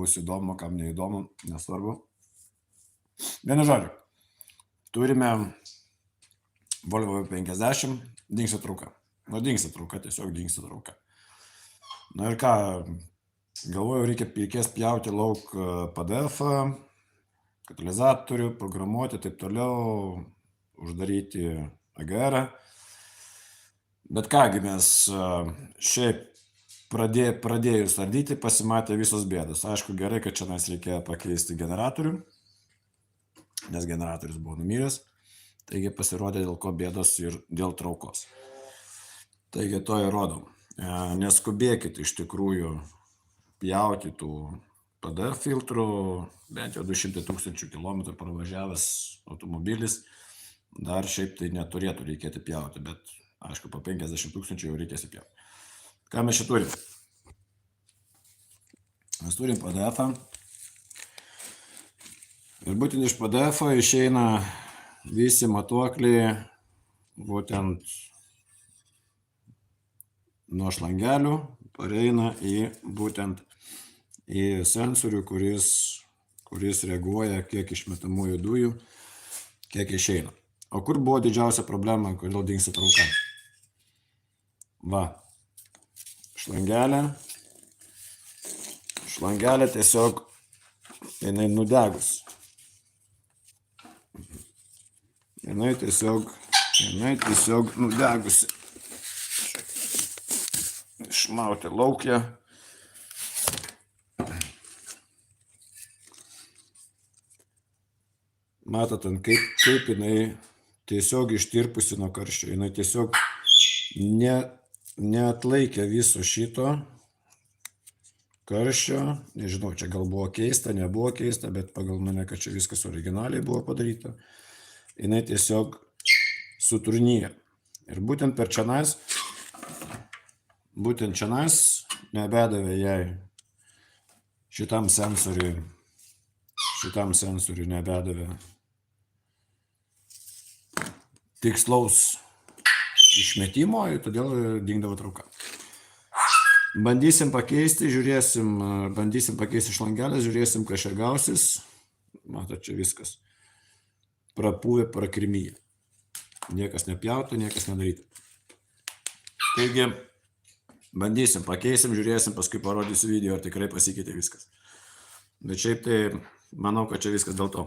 bus įdomu, kam neįdomu, nesvarbu. Vienu žodžiu, turime Volvo 50, dingsta trauka. Dingsta trauka, tiesiog dingsta trauka. Ir ką, galvoju, reikės pjauti lauk PDF-ą, katalizatorių, programuoti, taip toliau, uždaryti AGR-ą. Bet kągi mes šiaip pradėjus ardyti, pasimatė visos bėdos. Aišku, gerai, kad čia mes reikėjo pakeisti generatorių, nes generatorius buvo numiręs. Taigi pasirodė dėl ko bėdos ir dėl traukos. Taigi to įrodom. Neskubėkit iš tikrųjų pjauti tų PDF filtrų, bent jau 200 000 kilometrų pravažiavęs automobilis, dar šiaip tai neturėtų reikėti pjauti, bet aišku, po 50 000 jau reikės įpjauti. Ką mes čia turim? Mes turim PDF-ą. Ir būtent iš PDF-o išeina visi matuokliai būtent nuo šlangelių, pareina būtent į sensorių, kuris reaguoja, kiek išmetamųjų dujų, kiek išeina. O kur buvo didžiausia problema, kodėl dingsta trauka? Va, šlangelė tiesiog, jinai nudegus. Jinai tiesiog nudegusi. Išmauti laukia. Matot, kaip jinai tiesiog ištirpusi nuo karščio. Jinai tiesiog neatlaikė viso šito karščio. Nežinau, čia gal buvo keista, nebuvo keista, bet pagal mane, kad čia viskas originaliai buvo padaryta. Jinai tiesiog suturnyja. Ir būtent čionais nebedavė jai šitam sensoriui nebedavė tikslaus išmetimo, ir todėl dingdavo trauka. Bandysim pakeisti šlangelės, žiūrėsim, kas čia gausis. Matot, čia viskas. Prapūvė, prakirmyje. Niekas nepjautų, niekas nedarytų. Taigi, bandysim, pakeisim, žiūrėsim, paskui parodysiu video, ar tikrai pasikeitė viskas. Bet šiaip tai, manau, kad čia viskas dėl to.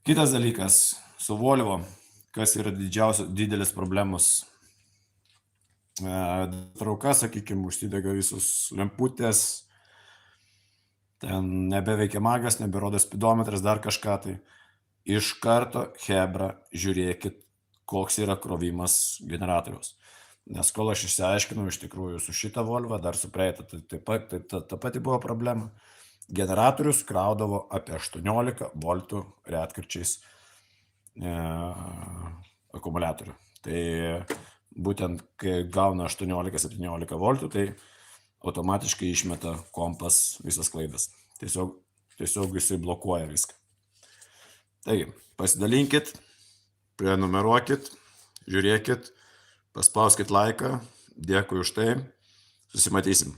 Kitas dalykas, su Volvo, kas yra didelis problemos. Trauka, sakykime, užsidega visus lemputės, ten nebeveikia magas, neberodo spidometras, dar kažką tai. Iš karto, chebra, žiūrėkit, koks yra krovimas generatoriaus. Nes kol aš išsiaiškinau iš tikrųjų su šitą Volvo, dar su praeitą, ta pati buvo problema. Generatorius kraudavo apie 18 voltų retkarčiais akumuliatorių. Tai būtent, kai gauna 18-17 voltų, tai automatiškai išmeta kompas visas klaidas. Tiesiog jisai blokuoja viską. Taigi, pasidalinkit, prenumeruokit, žiūrėkit, paspauskit laiką, dėkui už tai, susimatysim.